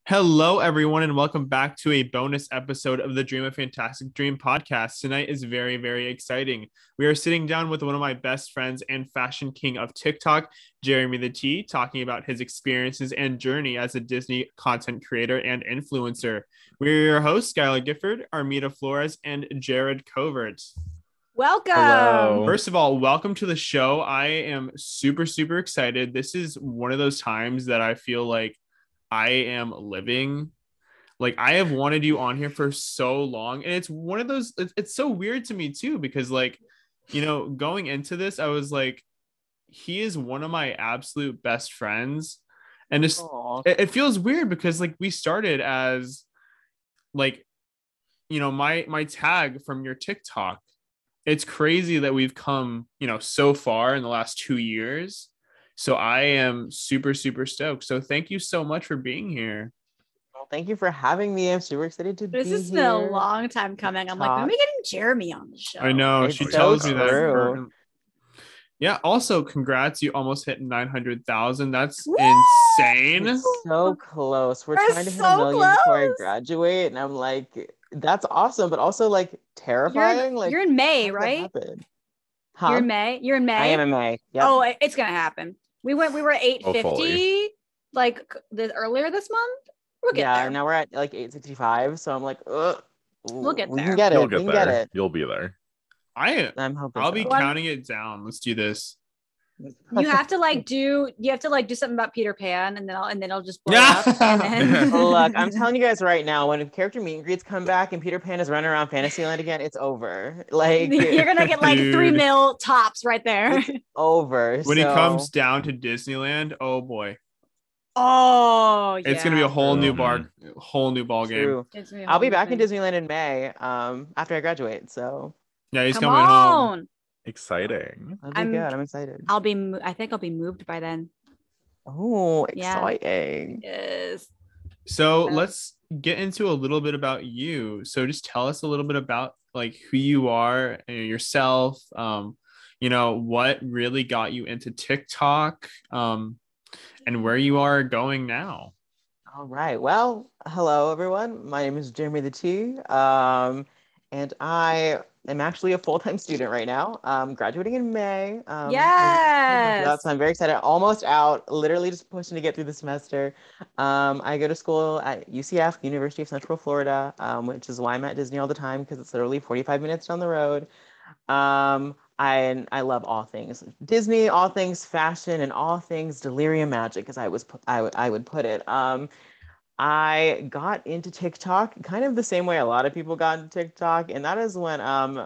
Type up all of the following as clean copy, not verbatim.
Hello, everyone, and welcome back to a bonus episode of the Dream a Fantastic Dream podcast. Tonight is very, very exciting. We are sitting down with one of my best friends and fashion king of TikTok, Jeremy the T, talking about his experiences and journey as a Disney content creator and influencer. We're your hosts, Skylar Gifford, Armida Flores, and Jared Covert. Welcome. Hello. First of all, welcome to the show. I am super, super excited. This is one of those times that I feel like I am living. Like, I have wanted you on here for so long, and it's one of those, it's so weird to me too, because going into this, I was like, he is one of my absolute best friends, and just it feels weird because like we started as like, my tag from your TikTok. It's crazy that we've come so far in the last 2 years. So I am super, super stoked. So thank you so much for being here. Well, thank you for having me. I'm super excited to be here. This has been a long time coming. I'm like, when are we getting Jeremy on the show? I know. It's she so tells me true. that. Yeah. Also, congrats. You almost hit 900,000. That's Woo! insane. It's so close. We're trying to hit so 1 million before I close. graduate. And I'm like, that's awesome, but also like terrifying. You're in May, how did that right? happen? Huh? You're in May. I am in May. Yep. Oh, it's gonna happen. We were at 850 earlier this month. We'll get there. Now we're at like 865. So I'm like, ugh. We'll get there. We can get it. You'll get we can there. get it. You'll be there. I'm hoping I'll be so. counting it down. Let's do this. You have to do something about Peter Pan, and then I'll just blow up. And Look, I'm telling you guys right now, when character meet and greets come back and Peter Pan is running around Fantasyland again, it's over. Like, you're gonna get like 3 mil tops right there. It's over. When it comes down to Disneyland, oh boy. Oh, yeah. It's gonna be a whole new ball True. game. I'll be back in Disneyland in May, after I graduate. So yeah, he's Come coming home. Exciting. that'll be good. I'm excited. I think I'll be moved by then. Oh, Yeah. exciting. Yes. So let's get into a little bit about you. So just tell us a little bit about like who you are and yourself. What really got you into TikTok, and where you are going now. All right. Well, hello everyone. My name is Jeremy the T. And I am actually a full-time student right now. Graduating in May. Yes. So I'm very excited. Almost out. Literally just pushing to get through the semester. I go to school at UCF, University of Central Florida, which is why I'm at Disney all the time because it's literally 45 minutes down the road. I love all things Disney, all things fashion, and all things delirium magic, as I would put it. I got into TikTok kind of the same way a lot of people got into TikTok, and that is when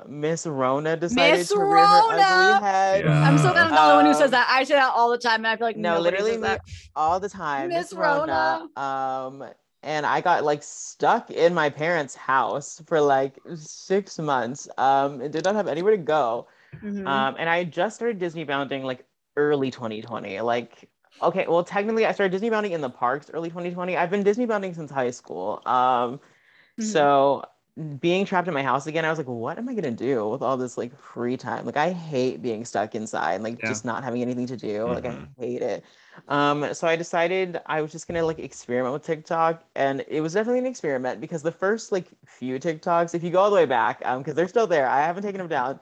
Miss Rona decided to rear her ugly head. Yeah. I'm so glad I'm the only one who says that. I say that all the time, and I feel like no, nobody literally says that. all the time. Miss Rona. And I got like stuck in my parents' house for like 6 months. And did not have anywhere to go. Mhm. And I just started Disney bounding like early 2020. Like, okay, well, technically I started Disney bounding in the parks early 2020. I've been Disney bounding since high school. So being trapped in my house again, I was like, what am I gonna do with all this like free time? Like, I hate being stuck inside, like just not having anything to do. Like, I hate it. So I decided I was just gonna like experiment with TikTok, and it was definitely an experiment because the first like few TikToks, if you go all the way back, because they're still there, I haven't taken them down,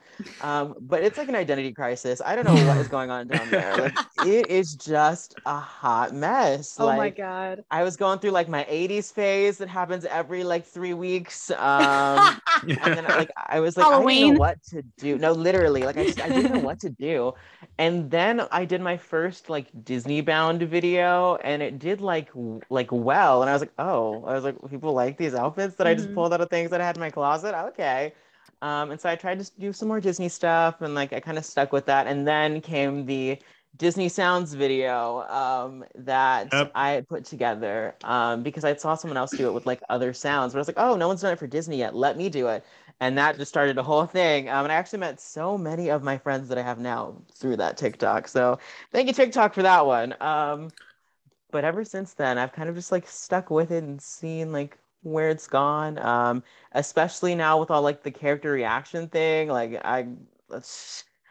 but it's like an identity crisis. I don't know what is going on down there. Like, it is just a hot mess. Oh like, my god. I was going through like my 80s phase that happens every like 3 weeks. And then like I was like, Halloween. I didn't know what to do. No, literally, like I didn't know what to do. And then I did my first like Disney bound video, and it did like well. And I was like, people like these outfits that I just pulled out of things that I had in my closet. Okay. And so I tried to do some more Disney stuff, and like I kind of stuck with that. And then came the Disney Sounds video that I had put together because I saw someone else do it with like other sounds. But I was like, oh, no one's done it for Disney yet. Let me do it. And that just started a whole thing. And I actually met so many of my friends that I have now through that TikTok. So thank you, TikTok, for that one. But ever since then, I've kind of just like stuck with it and seen like where it's gone. Especially now with all like the character reaction thing. Like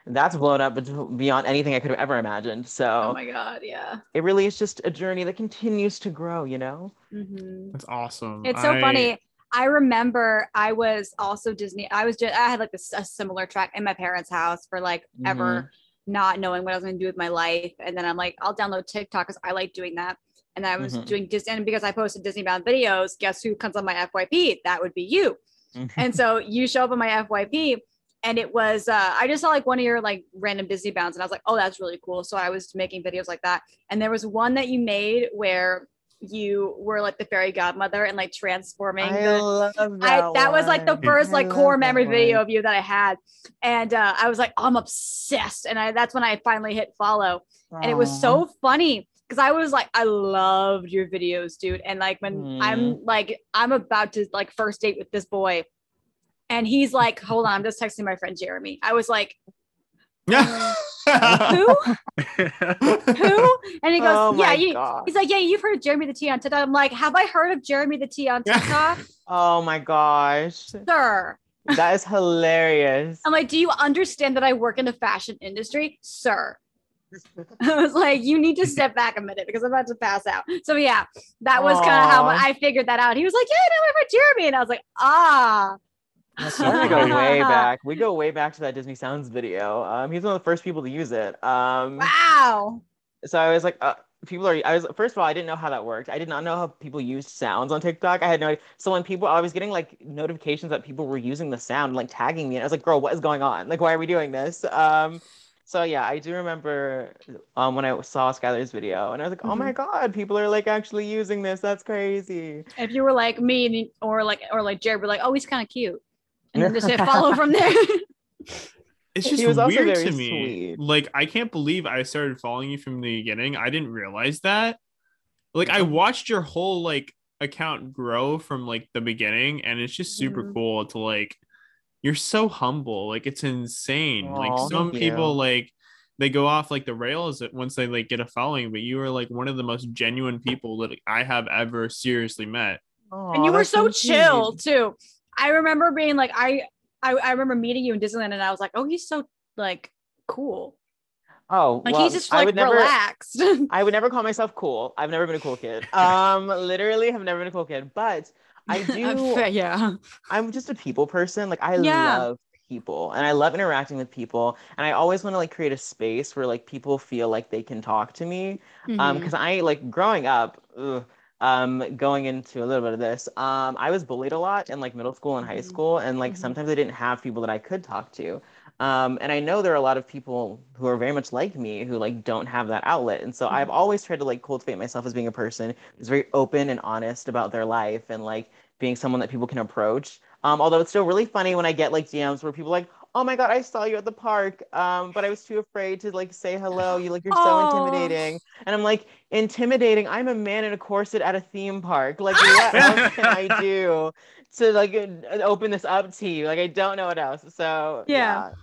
that's blown up beyond anything I could have ever imagined. Oh So my God, yeah. it really is just a journey that continues to grow, you know? Mm-hmm. That's awesome. It's so funny. I remember I was also Disney. I had like a similar track in my parents' house for like Mm-hmm. ever, not knowing what I was going to do with my life. And then I'm like, I'll download TikTok because I like doing that. And I was Mm-hmm. doing Disney, and because I posted Disney bound videos, guess who comes on my FYP? That would be you. And so you show up on my FYP, and it was I just saw like one of your like random Disney bounds, and I was like, oh, that's really cool. So I was making videos like that, and there was one that you made where you were like the fairy godmother and like transforming I the love that was like the one. first I like love core that memory one. video of you that I had, and I was like, I'm obsessed, and that's when I finally hit follow, and it was so funny because I was like, I loved your videos, dude, and like when I'm about to like first date with this boy, and he's like, hold on, I'm just texting my friend Jeremy. I was like, Yeah. who? Who? And he goes, Oh yeah, my God. he's like, yeah, you've heard of Jeremy the T on TikTok. I'm like, have I heard of Jeremy the T on TikTok? Oh my gosh. Sir. That is hilarious. I'm like, do you understand that I work in the fashion industry? Sir. I was like, you need to step back a minute because I'm about to pass out. So yeah, that was kind of how I figured that out. He was like, yeah, no, I heard Jeremy. And I was like, ah. That's We're so gonna go funny. way back. We go way back to that Disney Sounds video. He's one of the first people to use it. Wow. So I was like, first of all, I didn't know how that worked. I did not know how people used sounds on TikTok. I had no idea. So when I was getting like notifications that people were using the sound, like tagging me, and I was like, girl, what is going on? Like, why are we doing this? So yeah, I do remember when I saw Skylar's video, and I was like, oh my God, people are like actually using this. That's crazy. If you were like me or like Jared, we're like, oh, he's kind of cute. And then just hit follow from there. It's just He was also weird very to me. sweet. Like, I can't believe I started following you from the beginning. I didn't realize that. Like, I watched your whole like account grow from like the beginning, and it's just super cool to like, you're so humble. Like, it's insane. Like, some people like they go off like the rails once they like get a following, but you are like one of the most genuine people that I have ever seriously met. And you were so chill too. I remember being like, I remember meeting you in Disneyland, and I was like, oh, he's so like cool. Oh, like well, he's just like relaxed. I would never call myself cool. I've never been a cool kid. Literally have never been a cool kid. But I do. Yeah. I'm just a people person. Like I love people, and I love interacting with people, and I always want to like create a space where like people feel like they can talk to me. Because I like growing up. Going into a little bit of this, I was bullied a lot in like middle school and high school, and like sometimes I didn't have people that I could talk to. And I know there are a lot of people who are very much like me who like don't have that outlet. And so I've always tried to like cultivate myself as being a person who's very open and honest about their life and like being someone that people can approach. Although it's still really funny when I get like DMs where people are like, oh my God, I saw you at the park. But I was too afraid to like say hello. You're so intimidating. And I'm like, intimidating? I'm a man in a corset at a theme park. Like, what else can I do to like open this up to you? Like, I don't know what else. So yeah.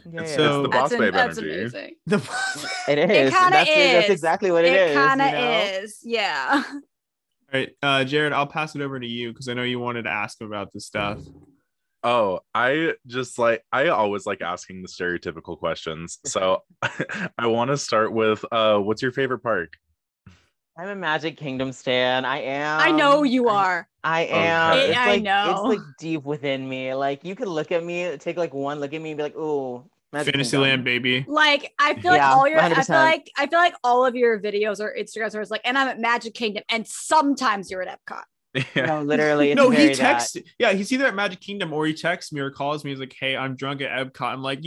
It's the boss babe that's energy. Amazing. It is. It kind of is. That's exactly what it is. It kind of is. Yeah. All right, Jared, I'll pass it over to you because I know you wanted to ask about this stuff. Oh, I always like asking the stereotypical questions. So I want to start with what's your favorite park? I'm a Magic Kingdom stan. I am. I know you are. I am. Okay. It's like, know. It's like deep within me. Like you could look at me, take like one look at me and be like, ooh, Fantasyland, baby. Like I feel like all your 100%. I feel like all of your videos or Instagrams are like, and I'm at Magic Kingdom, and sometimes you're at Epcot. Yeah. No, literally. It's No, he very texts. that. Yeah, he's either at Magic Kingdom or he texts me or calls me. He's like, "Hey, I'm drunk at Epcot." I'm like,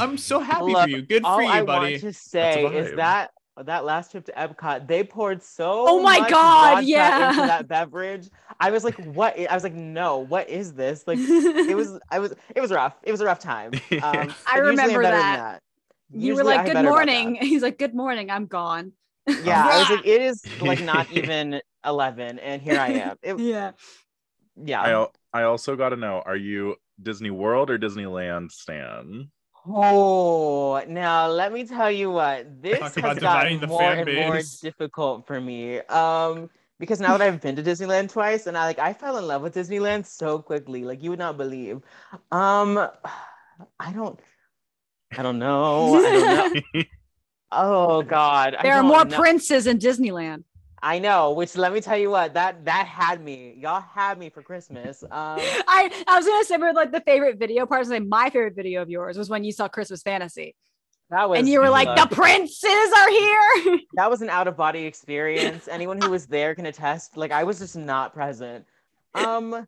I'm so happy for you. Good for you, I buddy. want to say That's a is vibe. that last trip to Epcot, they poured so Oh my much God, vodka yeah. into that beverage. I was like, what? I was like, no, what is this? Like, it was rough. It was a rough time. I but usually remember I'm better than that. You were Usually like, I'm good better about morning. that. He's like, good morning. I'm gone. Yeah, I was like, it is like not even 11, and here I am. Yeah. Yeah. I also got to know, are you Disney World or Disneyland stan? Oh, now let me tell you what, this Talk has about dividing gotten the more fan and more base. difficult for me. Because now that I've been to Disneyland twice, and I fell in love with Disneyland so quickly, like you would not believe. I don't. I don't know. I don't know. Oh God. There are more princes in Disneyland. I know, which let me tell you what, that had me. Y'all had me for Christmas. I was gonna say we're like the favorite video part. I was like, my favorite video of yours was when you saw Christmas Fantasy. That was, and you were like, the princes are here. That was an out-of-body experience. Anyone who was there can attest. Like, I was just not present. Okay.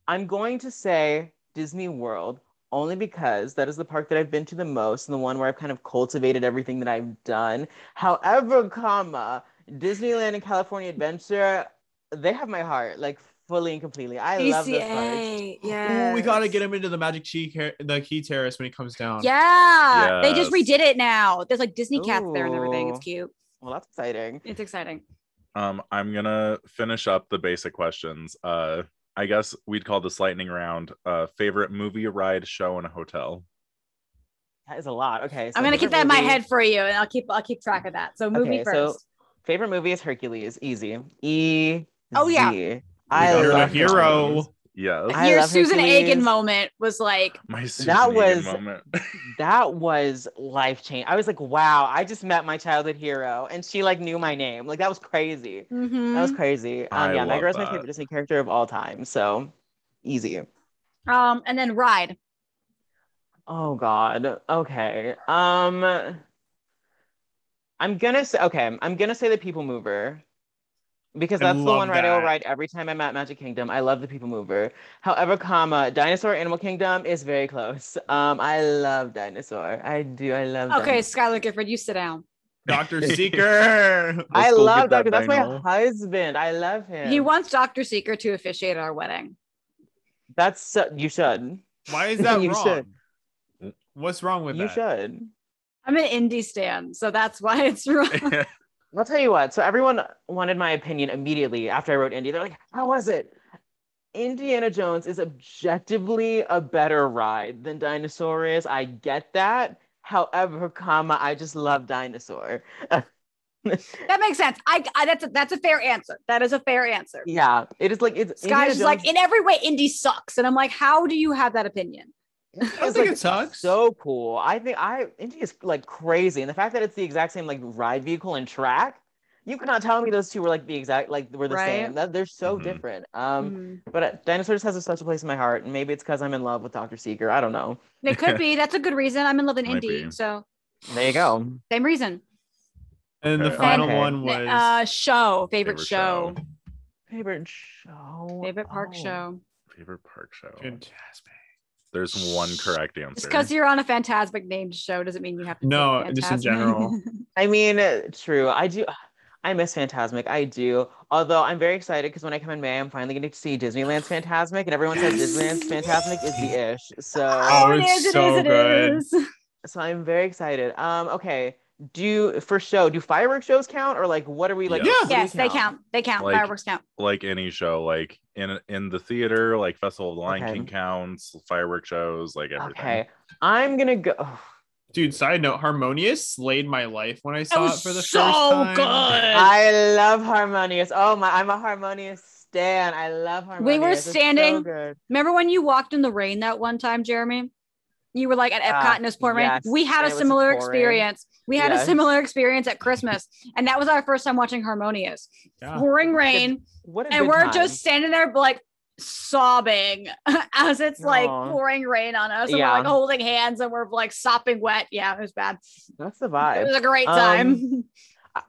I'm going to say Disney World only because that is the park that I've been to the most and the one where I've kind of cultivated everything that I've done. However, Disneyland and California Adventure, they have my heart, like, fully and completely. I love those parks. Yeah. Ooh, we gotta get him into the Magic Key Terrace when he comes down. Yeah. They just redid it now. There's like Disney cats there and everything. It's Ooh. cute. Well, that's exciting. It's exciting. I'm gonna finish up the basic questions. I guess we'd call this lightning round. Favorite movie, ride, show, and a hotel. That is a lot. Okay, so I'm gonna keep that in my head for you, and I'll keep track of that. So movie first. So favorite movie is Hercules. Easy. Oh yeah. I love hero. Hercules. Yes. Your Susan Egan moment was like my Susan Egan moment. That was life-changing. I was like, wow, I just met my childhood hero and she like knew my name. Like that was crazy. Mm-hmm. That was crazy. Yeah, Meg is my favorite Disney character of all time. So easy. And then ride. Oh God. Okay. I'm gonna say the People Mover. Because that's the one ride I will ride every time I'm at Magic Kingdom. I love the People Mover. However, Dinosaur Animal Kingdom is very close. I love Dinosaur. I do. I love Okay, Skylar Gifford, you sit down. Dr. Seeker. I love Dr. That's my husband. I love him. He wants Dr. Seeker to officiate our wedding. That's you should. Why is that you wrong? Should. What's wrong with that? You should. I'm an indie stan, so that's why it's wrong. I'll tell you what. So everyone wanted my opinion immediately after I wrote Indy. They're like, how was it? Indiana Jones is objectively a better ride than Dinosaur is. I get that. However, I just love Dinosaur. That makes sense. That's a fair answer. That is a fair answer. Yeah. It is like Sky's just like, in every way, Indy sucks. And I'm like, how do you have that opinion? I don't think it sucks. So cool. I think Indy is like crazy, and the fact that it's the exact same like ride vehicle and track, you could not tell me those two were like the exact were the same. They're so different. But Dinosaur just has a special place in my heart, and maybe it's because I'm in love with Dr. Seeker. I don't know. It could be. That's a good reason. I'm in love with Indy. So there you go. Same reason. And the final one was favorite show. Favorite show. Favorite park show. Favorite park show. Fantastic. There's one correct answer. Just because you're on a Fantasmic named show doesn't mean you have to. No, just in general. I mean, true. I miss Fantasmic. I do. Although I'm very excited because when I come in May, I'm finally getting to see Disneyland's Fantasmic, and everyone says Disneyland's Fantasmic is the ish. So it's so good. So I'm very excited. Okay. Do firework shows count, or like what are we like? Yes, they count. They count. Like, fireworks count. Like any show, like in the theater, like Festival of the Lion King counts, firework shows, like everything. Okay, I'm gonna go. Dude, side note, Harmonious slayed my life when I saw it for the first time. So good. I love Harmonious. Oh my, I'm a Harmonious stan. I love Harmonious. We were standing. So good. Remember when you walked in the rain that one time, Jeremy? You were like at Epcot and it was pouring rain. We had a similar experience. We had a similar experience at Christmas, and that was our first time watching Harmonious. Pouring rain, and we're just standing there like sobbing as it's like pouring rain on us, and we're like holding hands, and we're like sopping wet. Yeah, it was bad. That's the vibe. It was a great time.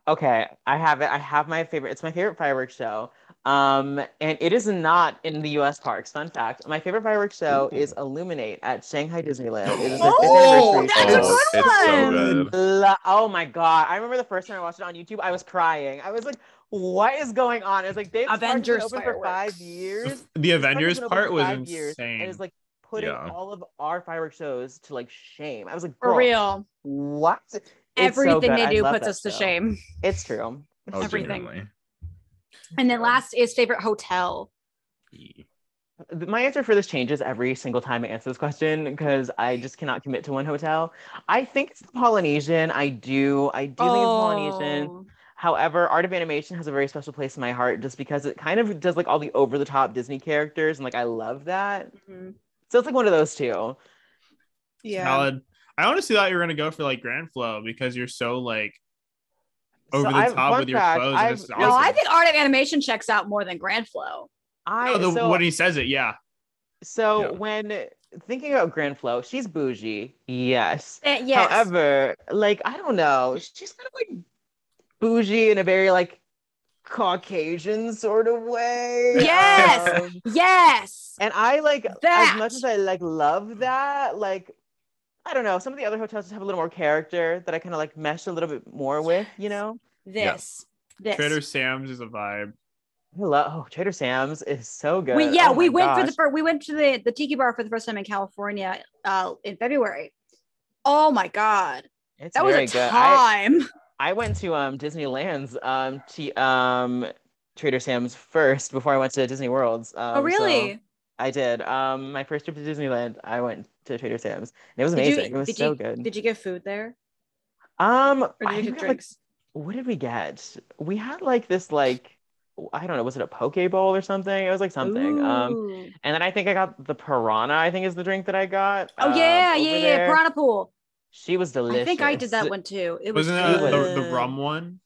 Okay, I have it. I have my favorite. It's my favorite fireworks show. And it is not in the US parks. Fun fact. My favorite fireworks show is Illuminate at Shanghai Disneyland. It is their 5th anniversary that's a good one. It's so good. Oh my God. I remember the first time I watched it on YouTube, I was crying. I was like, what is going on? It's like they've been open for 5 years. The Avengers part was insane. And it's like putting all of our fireworks shows to like shame. I was like, for real. What? Everything they do puts us to shame. It's true. Everything. Genuinely. And then last is favorite hotel. My answer for this changes every single time I answer this question because I just cannot commit to one hotel. I think it's the Polynesian. I do think it's Polynesian. However, Art of Animation has a very special place in my heart just because it kind of does like all the over-the-top Disney characters, and like I love that. So it's like one of those two. Solid. I honestly thought you were gonna go for like Grand Flow because you're so like So over the top with your clothes. And this is No, awesome. I think Art of Animation checks out more than Grand Flow. When he says it, yeah. So when thinking about Grand Flow, she's bougie, yes. Yes. However, like I don't know, she's kind of like bougie in a very like Caucasian sort of way. Yes. Yes. And I like that. as much as I like love that, like I don't know, some of the other hotels just have a little more character that I kind of like mesh a little bit more with, you know? This. Trader Sam's is a vibe. Trader Sam's is so good. We went to the tiki bar for the first time in California in February. Oh my god. That was a good. time. I went to Disneyland's Trader Sam's first before I went to Disney World's. Oh really? So I did. My first trip to Disneyland, I went to Trader Sam's. And it was amazing. It was so good. Did you get food there? Or did you get drinks? What did we get? We had like this like I don't know, was it a poke bowl or something? It was like something. Ooh. And then I think I got the piranha, I think is the drink that I got. Oh yeah, piranha pool. She was delicious. I think I did that one too. Wasn't that the rum one?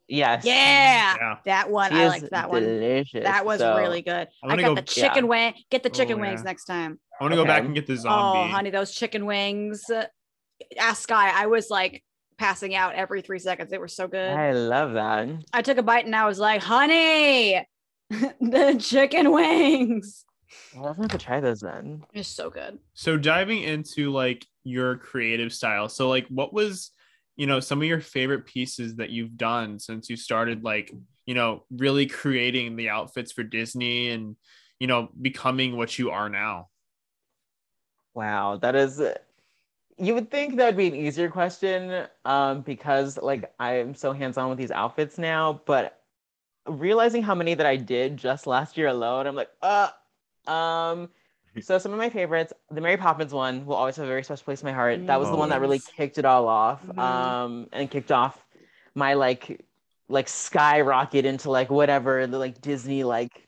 Yes. Yeah. That one. I liked that one. Delicious. That was really good. I got the chicken wing. Get the chicken wings next time. I want to go back and get the zombie. Oh, honey, those chicken wings. Ask Sky. I was like passing out every 3 seconds. They were so good. I love that. I took a bite and I was like, honey, the chicken wings. Well, I'm gonna have to try those then. It's so good. So diving into like your creative style. So like what was, some of your favorite pieces that you've done since you started like, really creating the outfits for Disney and, becoming what you are now? Wow, that is, you would think that would be an easier question because like I'm so hands-on with these outfits now, but realizing how many that I did just last year alone, I'm like, so some of my favorites, the Mary Poppins one will always have a very special place in my heart. That was the one that really kicked it all off, and kicked off my like skyrocket into like whatever the like Disney like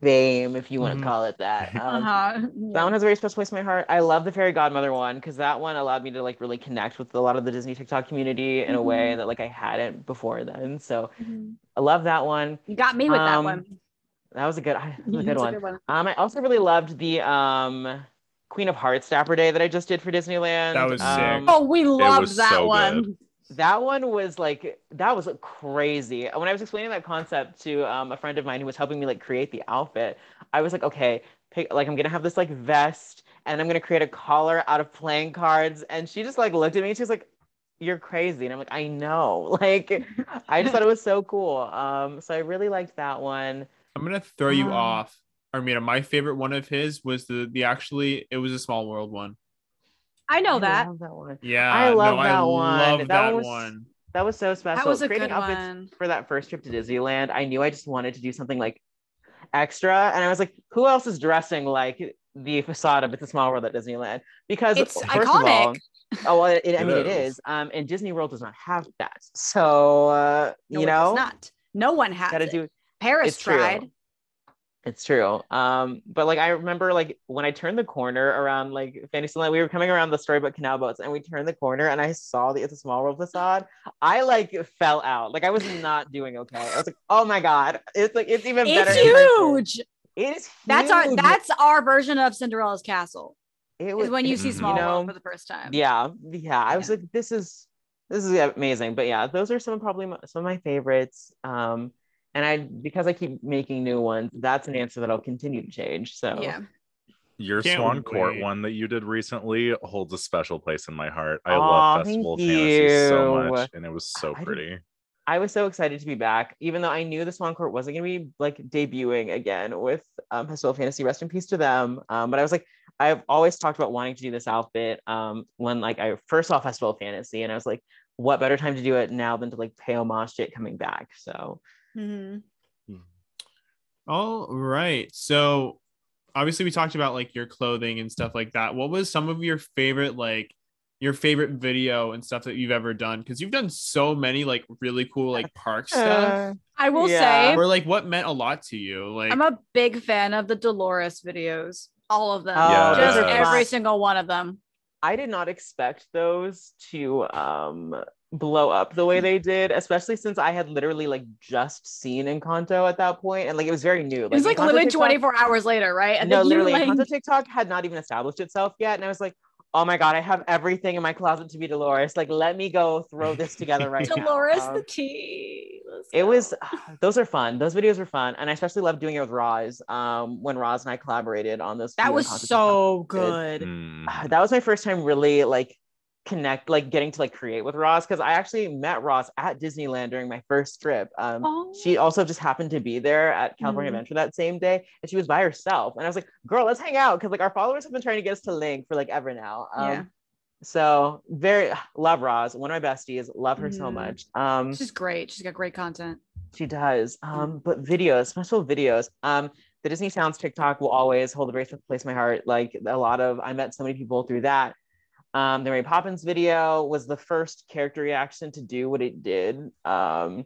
fame, if you want to call it that. That one has a very special place in my heart. I love the Fairy Godmother one because that one allowed me to like really connect with a lot of the Disney TikTok community in a way that like I hadn't before then. So I love that one. You got me with that one. That was a good one. I also really loved the Queen of Hearts Dapper Day that I just did for Disneyland. That was sick. Oh, we loved that one. Good. That one was crazy. When I was explaining that concept to a friend of mine who was helping me like create the outfit, I was like, okay, I'm gonna have this like vest and I'm gonna create a collar out of playing cards. And she just like looked at me and she was like, you're crazy. And I'm like, I know. Like, I just thought it was so cool. So I really liked that one. I'm gonna throw you off. Armina, my favorite one of his was it was a Small World one. I know that. Love that one. Yeah, I love that one. That one. That was so special. That was a Creating good outfits one. for that first trip to Disneyland, I knew I just wanted to do something like extra, and I was like, who else is dressing like the facade of It's a Small World at Disneyland? Because it's first iconic. Of all, it is. And Disney World does not have that. So no, it's not. No one has it. Paris tried. True. It's true. But like I remember like when I turned the corner around like Fantasyland, we were coming around the Storybook Canal boats and we turned the corner and I saw the It's a Small World facade. I like fell out. Like I was not doing okay. I was like, oh my God. It's even better. It's huge. It is huge. That's our version of Cinderella's castle. It was when you see Small World for the first time. Yeah. I was like, this is amazing. But yeah, those are some of my favorites. And because I keep making new ones, that's an answer that I'll continue to change. So yeah. Your Swan Court one that you did recently holds a special place in my heart. I love Festival of Fantasy so much, and it was so pretty. I was so excited to be back, even though I knew the Swan Court wasn't going to be like debuting again with Festival of Fantasy. Rest in peace to them. But I was like, I've always talked about wanting to do this outfit when like I first saw Festival of Fantasy, and I was like, what better time to do it now than to like pay homage to it coming back? So. All right. So obviously we talked about like your clothing and stuff like that. What was some of your favorite video and stuff that you've ever done? Because you've done so many like really cool like park stuff. I will say, or like what meant a lot to you. Like I'm a big fan of the Dolores videos. All of them. Just every single one of them. I did not expect those to blow up the way they did, especially since I had literally like just seen Encanto at that point, and like it was very new. It was like Encanto literally TikTok, 24 hours later, right? And no, then you literally, like Encanto TikTok had not even established itself yet, and I was like, oh my god, I have everything in my closet to be Dolores. Like, let me go throw this together right Dolores now. the tea. It was those are fun. Those videos were fun, and I especially loved doing it with Roz. When Roz and I collaborated on those. That few was Encanto so TikToks we did. good. That was my first time really like getting to like create with Roz, because I actually met Roz at Disneyland during my first trip. She also just happened to be there at California Adventure that same day, and she was by herself, and I was like, girl, let's hang out, because like our followers have been trying to get us to link for like ever now. So very love Roz, one of my besties, love her so much. She's great. She's got great content. She does. But videos, special videos. The Disney Sounds TikTok will always hold a very special place in my heart. Like I met so many people through that. The Mary Poppins video was the first character reaction to do what it did. And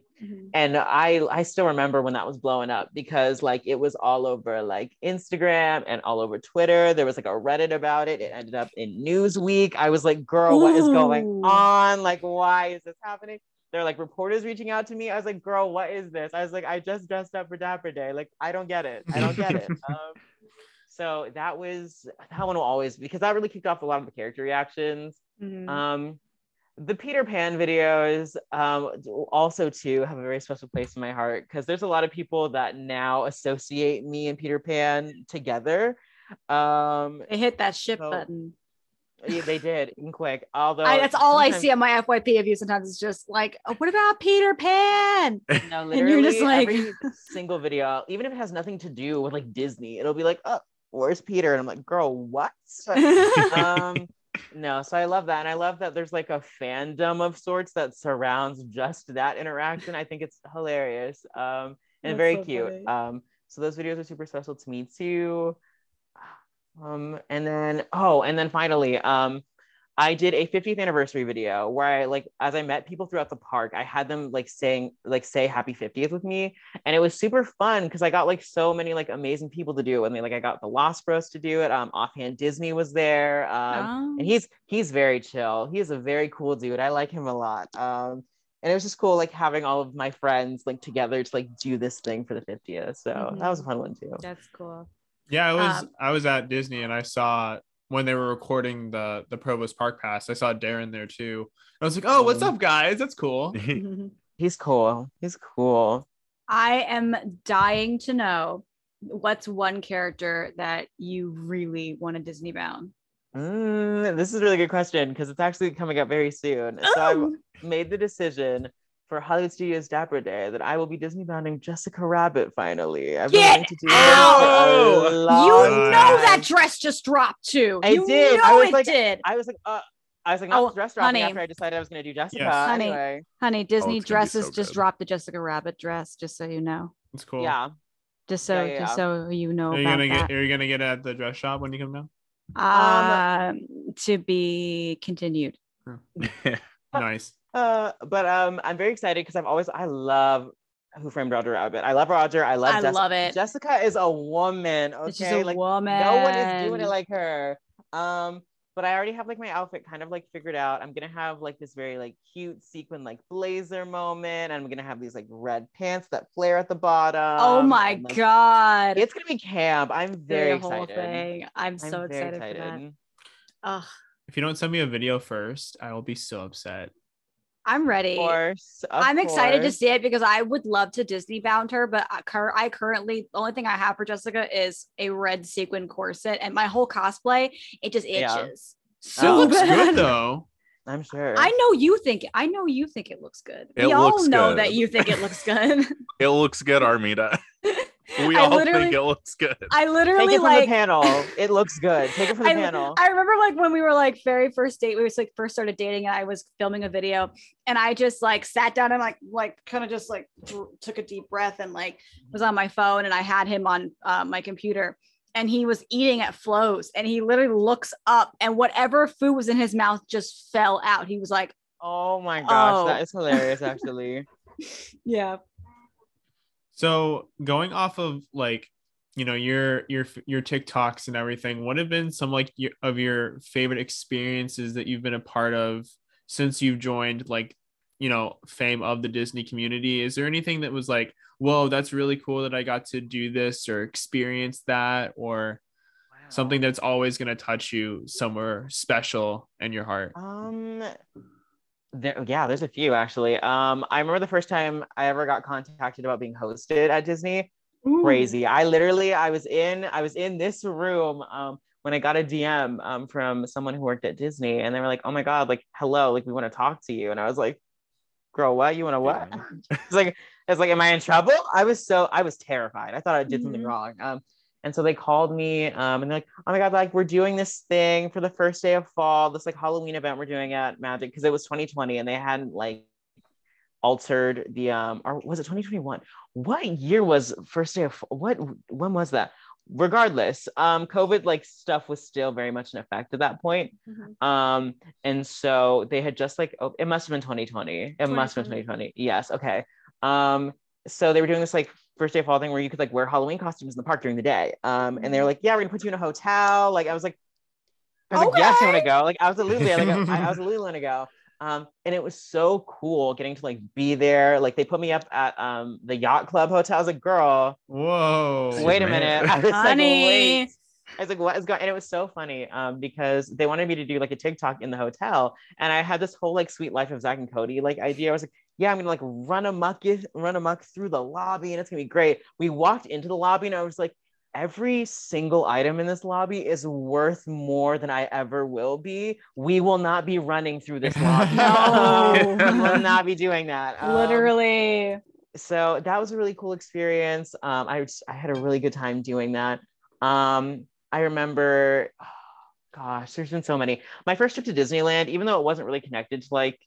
I still remember when that was blowing up, because like it was all over like Instagram and all over Twitter. There was like a Reddit about it. It ended up in Newsweek. I was like, girl, what is going on? Like, why is this happening? There are like reporters reaching out to me. I was like, girl, what is this? I was like, I just dressed up for Dapper Day. Like, I don't get it. I don't get it. So that one will always, because that really kicked off a lot of the character reactions. The Peter Pan videos also too have a very special place in my heart, because there's a lot of people that now associate me and Peter Pan together. They hit that ship button. Yeah, they did, and quick. Although that's all I see on my FYP of you sometimes. It's just like, oh, what about Peter Pan? No, literally, and you're just like every single video, even if it has nothing to do with like Disney, it'll be like, oh, where's Peter? And I'm like, girl, what? No, so I love that. And I love that there's like a fandom of sorts that surrounds just that interaction. I think it's hilarious and very so cute. So those videos are super special to me too. And then finally, I did a 50th anniversary video where I like, as I met people throughout the park, I had them say happy 50th with me. And it was super fun because I got like so many like amazing people to do it. I got the Lost Bros to do it. Offhand Disney was there. And he's very chill. He is a very cool dude. I like him a lot. And it was just cool, like having all of my friends like together to like do this thing for the 50th. So that was a fun one too. That's cool. Yeah, I was at Disney and I saw when they were recording the Provost Park Pass, I saw Darren there too. I was like, oh, what's up, guys? That's cool. He's cool. He's cool. I am dying to know what's one character that you really want to Disney bound. This is a really good question because it's actually coming up very soon. So I've made the decision for Hollywood Studios Dapper Day that I will be Disney bounding Jessica Rabbit finally. I've been wanting to do out! You know that dress just dropped too. I did. I was like, not dress dropping honey, after I decided I was going to do Jessica. Yes. Honey, Disney dresses just dropped the Jessica Rabbit dress, just so you know. It's cool. Yeah. Just so you know. Are you gonna get it at the dress shop when you come down? To be continued. Nice. But I'm very excited because I love Who Framed Roger Rabbit. I love Roger. I love it. Jessica is a woman. Okay, she's a woman. No one is doing it like her. But I already have like my outfit kind of like figured out. I'm gonna have like this very like cute sequin like blazer moment. I'm gonna have these like red pants that flare at the bottom. Oh my god! It's gonna be camp. I'm very excited. Thing. I'm so excited for that. Ugh. If you don't send me a video first, I will be so upset. I'm ready. Of I'm course. excited to see it because I would love to Disney bound her, but I currently, the only thing I have for Jessica is a red sequin corset, and my whole cosplay, it just itches. It looks good though. I'm sure. I know you think it looks good. We all know that you think it looks good. It looks good, Armida. We all think it looks good. I literally take it from the panel. It looks good. Take it from the panel. I remember like when we were like very first date, we was like first started dating, and I was filming a video, and I just like sat down and like kind of just like took a deep breath and like was on my phone, and I had him on my computer, and he was eating at Flo's, and he literally looks up, and whatever food was in his mouth just fell out. He was like, "Oh my gosh, that is hilarious!" Actually, yeah. So going off of like your TikToks and everything, what have been some like of your favorite experiences that you've been a part of since you've joined, like, fame of the Disney community? Is there anything that was like, whoa, that's really cool that I got to do this or experience that, or something that's always going to touch you somewhere special in your heart? There's a few actually. I remember the first time I ever got contacted about being hosted at Disney. Ooh. Crazy. I was in this room when I got a DM from someone who worked at Disney, and they were like, "Oh my God, like, hello, like, we want to talk to you." And I was like, "Girl, what? You want to what?" It's like, am I in trouble? I was terrified. I thought I did something wrong. And so they called me and they're like, "Oh my God, like, we're doing this thing for the first day of fall, this like Halloween event we're doing at Magic," because it was 2020 and they hadn't like altered the or was it 2021? What year was first day of when was that? Regardless, COVID like stuff was still very much in effect at that point. And so they had just like, it must have been 2020. It must have been 2020. Yes. Okay. So they were doing this like first day of fall thing where you could like wear Halloween costumes in the park during the day. And they were like, "Yeah, we're gonna put you in a hotel." Like I was like, "Yes, I want to go." Like I was absolutely gonna go. And it was so cool getting to like be there. Like they put me up at the Yacht Club Hotel. I was like, "Girl, whoa, wait a minute." I was like, Honey. I was like, "What is going?" And it was so funny because they wanted me to do like a TikTok in the hotel, and I had this whole like Sweet Life of Zach and Cody like idea. I was like, "Yeah, I'm gonna like run amok through the lobby, and it's gonna be great." We walked into the lobby, and I was like, "Every single item in this lobby is worth more than I ever will be. We will not be running through this lobby. No. We will not be doing that." Literally. So that was a really cool experience. I had a really good time doing that. I remember, oh, gosh, there's been so many. My first trip to Disneyland, even though it wasn't really connected to like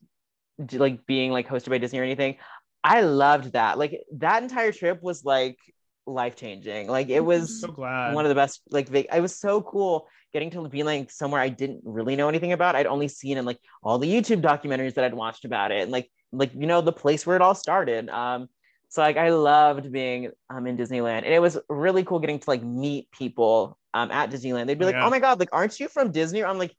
being like hosted by Disney or anything, I loved that. Like that entire trip was like life-changing. Like it was so glad. one of the best. Like it was so cool getting to be like somewhere I didn't really know anything about. I'd only seen in like all the YouTube documentaries that I'd watched about it, and like the place where it all started. So like I loved being in Disneyland, and it was really cool getting to like meet people at Disneyland. They'd be like, "Oh my God, like aren't you from Disney?" I'm like,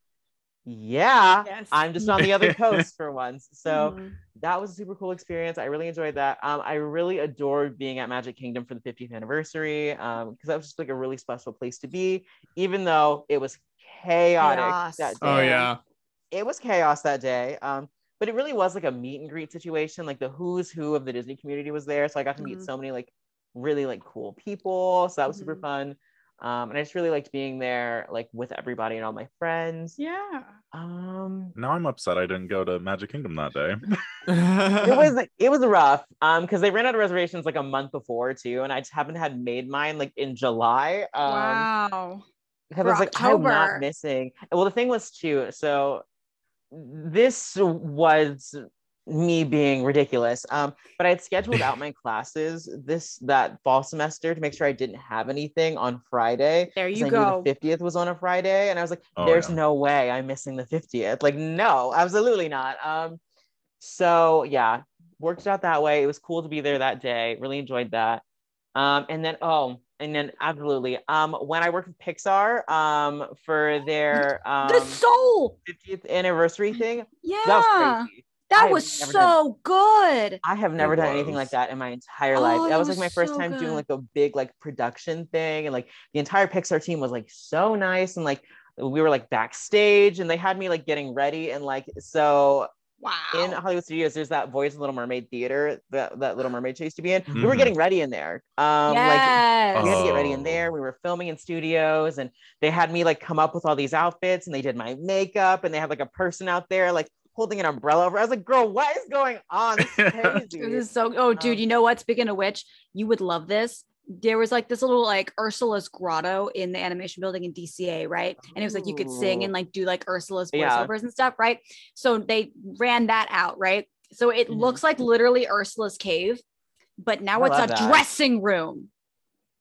"Yeah, Yes. I'm just on the other coast for once." So that was a super cool experience. I really enjoyed that. I really adored being at Magic Kingdom for the 50th anniversary because that was just like a really special place to be, even though it was chaotic that day. Oh yeah, it was chaos that day. But it really was like a meet and greet situation. Like the who's who of the Disney community was there, so I got to meet so many like really like cool people. So that was super fun. And I just really liked being there, like with everybody and all my friends. Yeah. Now I'm upset I didn't go to Magic Kingdom that day. It was rough. Because they ran out of reservations like a month before too, and I just haven't had made mine like in July. Wow. Because For I was like, I'm October. not missing. Well, the thing was too. So this was me being ridiculous. But I had scheduled out my classes that fall semester to make sure I didn't have anything on Friday. There you I go. knew the 50th was on a Friday, and I was like, "There's no way I'm missing the 50th. Like, no, absolutely not." So yeah, worked out that way. It was cool to be there that day. Really enjoyed that. And then absolutely. When I worked with Pixar, for their The Soul 50th anniversary thing, Yeah. that was crazy. That was so good. I have never done anything like that in my entire life. That was like my first time doing like a big like production thing, and like the entire Pixar team was like so nice, and like we were like backstage, and they had me like getting ready, and like so. Wow. In Hollywood Studios, there's that Voyage of the Little Mermaid theater that Little Mermaid used to be in. We were getting ready in there. Yes. Like we had to get ready in there. We were filming in studios, and they had me like come up with all these outfits, and they did my makeup, and they had like a person out there like holding an umbrella over. I was like, "Girl, what is going on? This is crazy." This is so dude, you know what? Speaking of which, you would love this. There was like this little like Ursula's grotto in the animation building in DCA, right? And it was like you could sing and like do like Ursula's voiceovers and stuff, right? So they ran that out, right? So it looks like literally Ursula's cave, but now it's a dressing room.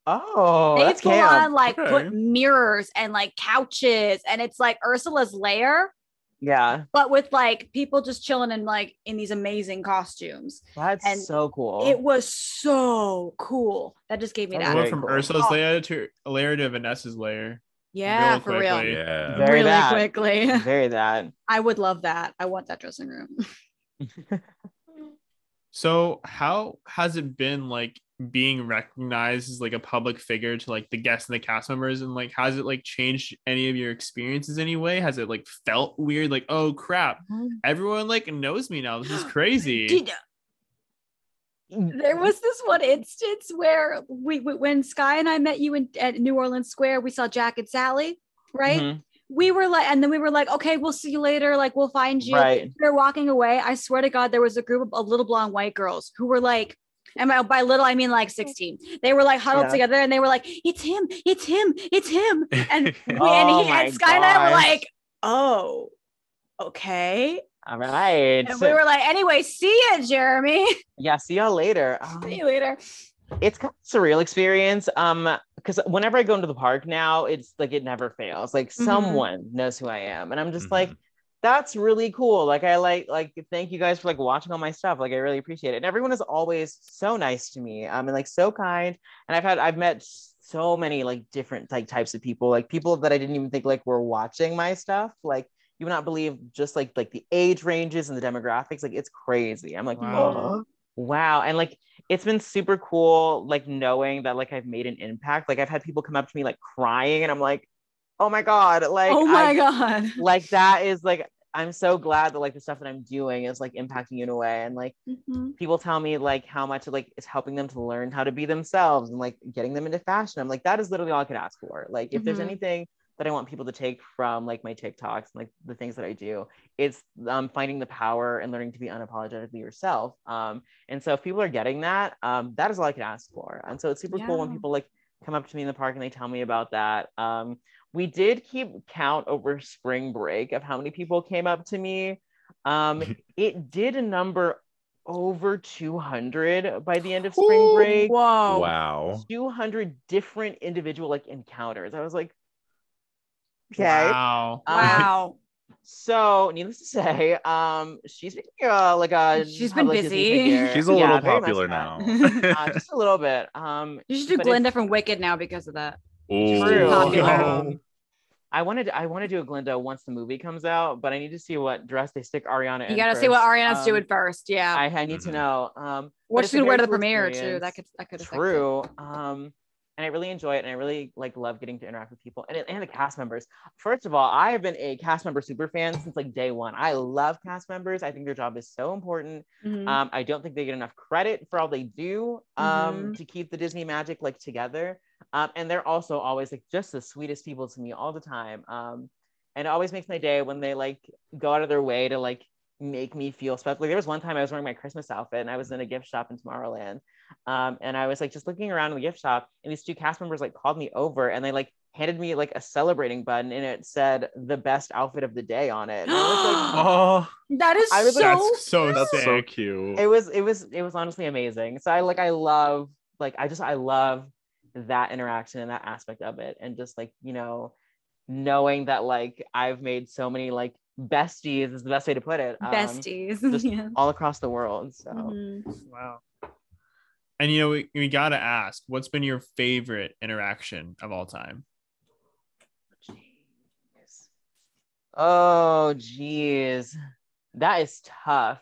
Oh, they full on like put mirrors and like couches, and it's like Ursula's lair, Yeah, but with like people just chilling and like in these amazing costumes. that's And so cool. it was so cool. That just gave me That's that. We went very from cool. Ursula's layer to Vanessa's layer. Yeah, real for real. quickly. Yeah. Very Really that. quickly. Very that. I would love that. I want that dressing room. So how has it been like being recognized as like a public figure to like the guests and the cast members, and like has it like changed any of your experiences anyway? Has it like felt weird, like, oh crap, everyone like knows me now, this is crazy? There was this one instance where we when Sky and I met you at New Orleans Square, we saw Jack and Sally, right? Mhm. We were like, and then we were like, okay, we'll see you later. Like, we'll find you. Right. We were walking away. I swear to God, there was a group of little blonde white girls who were like, and by little, I mean like 16. They were like huddled together and they were like, it's him, it's him, it's him. And and Sky and I were like, oh, okay. All right. And we were like, anyway, see ya, Jeremy. Yeah, see y'all later. See you later. It's kind of a surreal experience. Because whenever I go into the park now, it's like it never fails. Like someone knows who I am. And I'm just like, that's really cool. Like I like thank you guys for like watching all my stuff. Like I really appreciate it. And everyone is always so nice to me. And like so kind. And I've met so many like different like types of people, like people that I didn't even think like were watching my stuff. Like you would not believe just like the age ranges and the demographics. Like it's crazy. I'm like, Wow. wow. And like it's been super cool like knowing that like I've made an impact. Like I've had people come up to me like crying and I'm like, oh my God, like oh my God. like that is like I'm so glad that like the stuff that I'm doing is like impacting you in a way. And like people tell me like how much like it's helping them to learn how to be themselves and like getting them into fashion. I'm like, that is literally all I could ask for. Like if there's anything that I want people to take from like my TikToks and like the things that I do, it's finding the power and learning to be unapologetically yourself. And so if people are getting that, that is all I can ask for. And so it's super cool when people like come up to me in the park and they tell me about that. We did keep count over spring break of how many people came up to me. It did a number over 200 by the end of spring break. Whoa. Wow. 200 different individual like encounters. I was like, okay. Wow. So needless to say, she's been like a she's been public busy. Disney figure. She's a little very much popular that. now. Just a little bit. You should do Glinda from Wicked now because of that. True. Popular. I want to do a Glinda once the movie comes out, but I need to see what dress they stick Ariana in. You got to first. see what Ariana's doing first. Yeah. I need to know. What she's gonna wear to the cool premiere experience. too. That could True. And I really enjoy it, and I really like love getting to interact with people and the cast members. First of all, I have been a cast member super fan since like day one. I love cast members. I think their job is so important. I don't think they get enough credit for all they do to keep the Disney magic like together. And they're also always like just the sweetest people to me all the time. And it always makes my day when they like go out of their way to like make me feel special. Like there was one time I was wearing my Christmas outfit and I was in a gift shop in Tomorrowland. And I was like just looking around in the gift shop and these two cast members like called me over and they like handed me like a celebrating button and it said the best outfit of the day on it. And I was like, oh, that is that's so cute. It was honestly amazing. So I love that interaction and that aspect of it. And just like, you know, knowing that like I've made so many like besties is the best way to put it. Besties. Just all across the world. So wow. And you know, we gotta ask, what's been your favorite interaction of all time? Oh geez, that is tough.